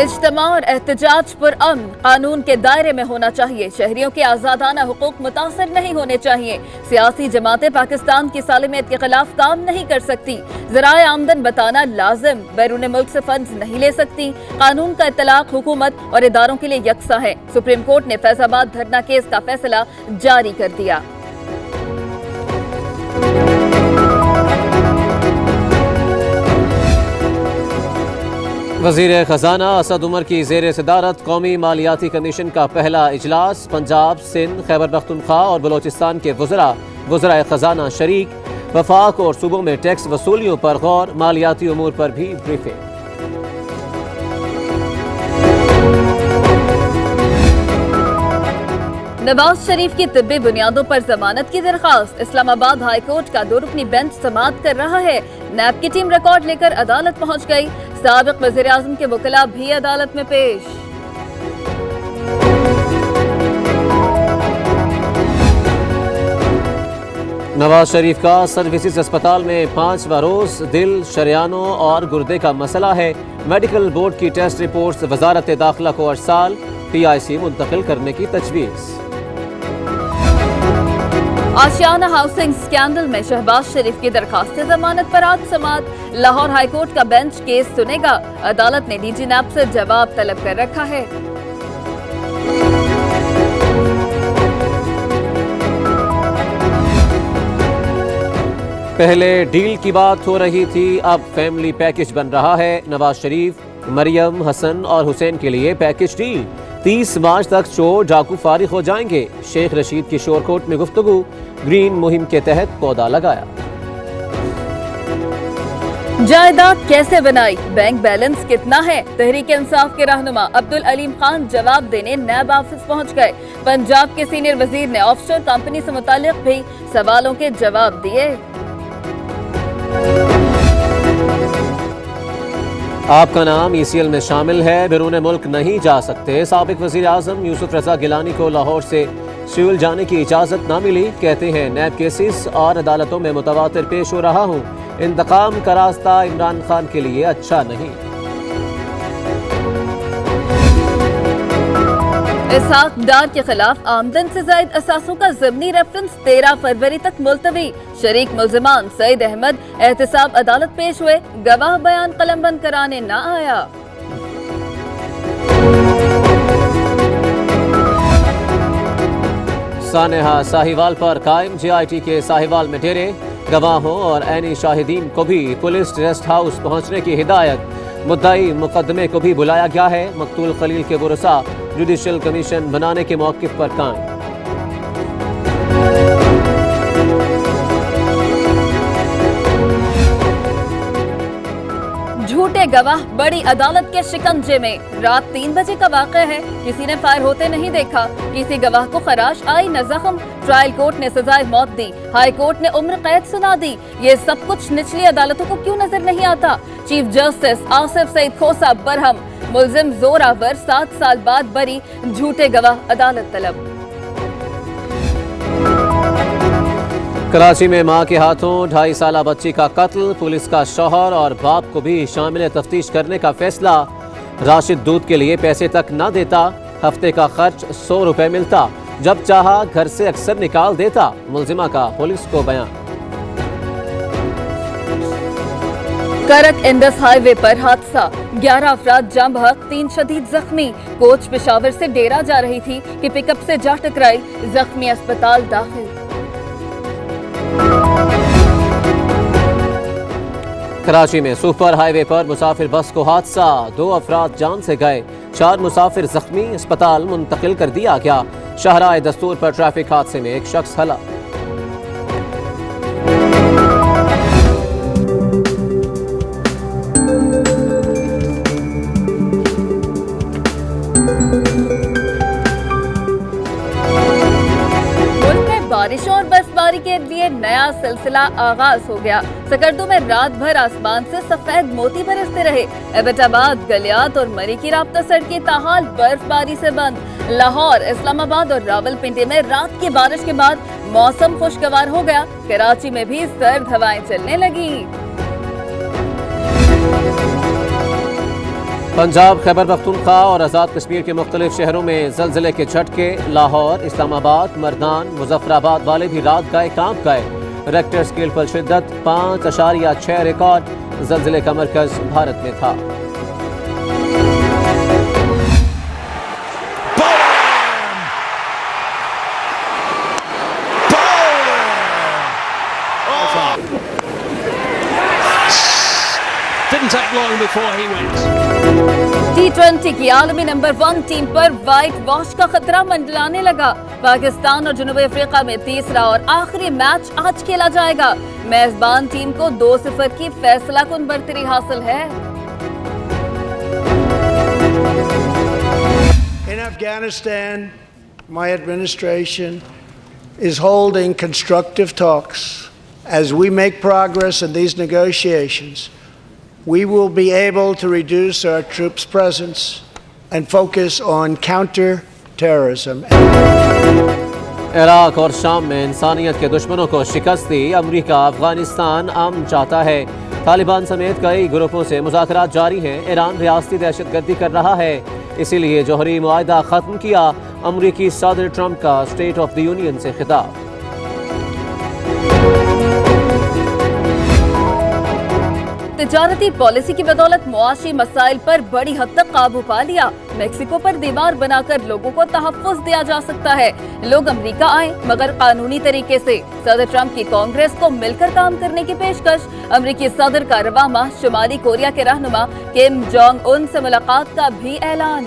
इज्तिमा और एहतजाज पुरअमन कानून के दायरे में होना चाहिए। शहरियों के आजादाना हुकूक मुतासर नहीं होने चाहिए। सियासी जमातें पाकिस्तान की सालिमियत के खिलाफ काम नहीं कर सकती। ज़राए आमदन बताना लाजिम। बैरून मुल्क से फंड नहीं ले सकती। कानून का इतलाक हुकूमत और इदारों के लिए यकसा है। सुप्रीम कोर्ट ने फैसलाबाद धरना केस का फैसला जारी कर दिया। वज़ीर ख़ज़ाना असद उमर की ज़ेर सदारत कौमी मालियाती कमीशन का पहला इजलास। पंजाब, सिंध, खैबर पख्तूनख्वा और बलोचिस्तान के वज़राए ख़ज़ाना शरीक। वफाक और सूबों में टैक्स वसूलियों पर गौर। मालियाती उमूर पर भी ब्रीफिंग। नवाज शरीफ की तिब्बी बुनियादों पर जमानत की दरखास्त। इस्लामाबाद हाई कोर्ट का 2 रुकनी बेंच समाअत कर रहा है। नैब की टीम रिकॉर्ड लेकर अदालत पहुंच गई। साबिक वज़ीर आज़म के वकीला भी अदालत में पेश। नवाज शरीफ का सर्विसेज अस्पताल में 5वां रोज दिल, शरियानों और गुर्दे का मसला है। मेडिकल बोर्ड की टेस्ट रिपोर्ट्स वजारत दाखिला को अरसाल। PIC मुंतकिल करने की तजवीज़। आशियाना हाउसिंग स्कैंडल में शहबाज शरीफ की दरखास्त जमानत पर आज समाअत। लाहौर हाईकोर्ट का बेंच केस सुनेगा। अदालत ने DG नैब से जवाब तलब कर रखा है। पहले डील की बात हो रही थी, अब फैमिली पैकेज बन रहा है। नवाज शरीफ, मरियम, हसन और हुसैन के लिए पैकेज डील। 30 मार्च तक चोर डाकू फारिग हो जाएंगे। शेख रशीद की शोरकोट में गुफ्तगू। ग्रीन मुहिम के तहत पौधा लगाया। जायदाद कैसे बनाई, बैंक बैलेंस कितना है। तहरीक इंसाफ के रहनुमा अब्दुल अलीम खान जवाब देने नैब ऑफिस पहुंच गए। पंजाब के सीनियर वजीर ने ऑफशोर कंपनी से मुताल्लिक भी सवालों के जवाब दिए। आपका नाम ECL में शामिल है, बैरून मुल्क नहीं जा सकते। साबिक वज़ीर आज़म यूसुफ रज़ा गिलानी को लाहौर से सिविल जाने की इजाज़त ना मिली। कहते हैं नैब केसेस और अदालतों में मुतवातिर पेश हो रहा हूँ। इंतकाम का रास्ता इमरान खान के लिए अच्छा नहीं। इसहाक डार के खिलाफ आमदन से जायद असासों का ज़िमनी रेफरेंस 13 फरवरी तक मुलतवी। शरीक मुल्ज़िमान सईद अहमद एहतसाब अदालत पेश हुए। गवाह बयान कलमबंद कराने न आया। सानेहा साहिवाल पर कायम। JIT के साहिवाल में डेरे। गवाहों और ऐनी शाहिदीन को भी पुलिस रेस्ट हाउस पहुंचने की हिदायत। मुद्दाई मुकदमे को भी बुलाया गया है। मकतूल खलील के वरसा जुडिशल कमीशन बनाने के मौक़िफ़ पर कायम। झूठे गवाह बड़ी अदालत के शिकंजे में। रात 3 बजे का वाक़या है। किसी ने फायर होते नहीं देखा। किसी गवाह को खराश आई न जख्म। ट्रायल कोर्ट ने सजाए मौत दी। हाई कोर्ट ने उम्र कैद सुना दी। ये सब कुछ निचली अदालतों को क्यों नजर नहीं आता। चीफ जस्टिस आसिफ सईद खोसा बरहम। मुल्जिम जोरावर 7 साल बाद बरी। झूठे गवाह अदालत तलब। कराची में मां के हाथों 2.5 साला बच्ची का कत्ल। पुलिस का शौहर और बाप को भी शामिल तफ्तीश करने का फैसला। राशिद दूध के लिए पैसे तक न देता। हफ्ते का खर्च 100 रुपए मिलता। जब चाहा घर से अक्सर निकाल देता। मुल्जिमा का पुलिस को बयान। करक इंडस हाईवे पर हादसा। 11 अफराद जाम बहक, 3 शदीद जख्मी। कोच पेशावर से डेरा जा रही थी कि पिकअप से जा टकराई। जख्मी अस्पताल दाखिल। कराची में सुपर हाईवे पर मुसाफिर बस को हादसा। 2 अफराद जान से गए। 4 मुसाफिर जख्मी। अस्पताल मुंतकिल कर दिया गया। शाहराह दस्तूर पर ट्रैफिक हादसे में एक शख्स हलाक। बारिशों और बर्फबारी के लिए नया सिलसिला आगाज हो गया। सकरदू में रात भर आसमान से सफेद मोती बरसते रहे। एबटाबाद, गलियात और मरी की राब्ता सड़कें ताहाल बर्फबारी से बंद। लाहौर, इस्लामाबाद और रावलपिंडी में रात की बारिश के बाद मौसम खुशगवार हो गया। कराची में भी सर्द हवाएं चलने लगी। पंजाब, खैबर पख्तूनख्वा और आज़ाद कश्मीर के मुख्तलिफ शहरों में ज़लज़ले के झटके। लाहौर, इस्लामाबाद, मरदान, मुजफ्फराबाद वाले भी रात गए कांप गए। रेक्टर स्केल पर शिद्दत 5.6 रिकॉर्ड। ज़लज़ले का मरकज़ भारत में था। Didn't take long before he went. T20 की आलमी नंबर 1 टीम पर व्हाइट वॉश का खतरा मंडलाने लगा। पाकिस्तान और जनूबी अफ्रीका में तीसरा और आखिरी मैच आज खेला जाएगा। मेजबान टीम को 2-0 की फैसलाकुन बढ़तरी हासिल है। In Afghanistan, my administration is holding constructive talks. As we make progress in these negotiations, we will be able to reduce our troops' presence and focus on counter-terrorism. Iraq और शाम में इंसानियत के दुश्मनों को शिकस्त दी। अमरीका अफगानिस्तान अमन चाहता है। तालिबान समेत कई ग्रुपों से मुज़ाकरात जारी हैं। ईरान रियासती दहशतगर्दी कर रहा है, इसीलिए जौहरी मुआहदा ख़त्म किया। अमरीकी सदर ट्रंप का स्टेट ऑफ द यूनियन से खिताब। तिजारती पॉलिसी की बदौलत मुआशी मसाइल पर बड़ी हद तक काबू पा लिया। मेक्सिको पर दीवार बनाकर लोगों को तहफ़्फ़ुज़ दिया जा सकता है। लोग अमेरिका आए मगर कानूनी तरीके से। सदर ट्रंप की कांग्रेस को मिलकर काम करने की पेशकश। अमेरिकी सदर का रवा माह शुमाली कोरिया के रहनुमा किम जोंग उन से मुलाकात का भी ऐलान।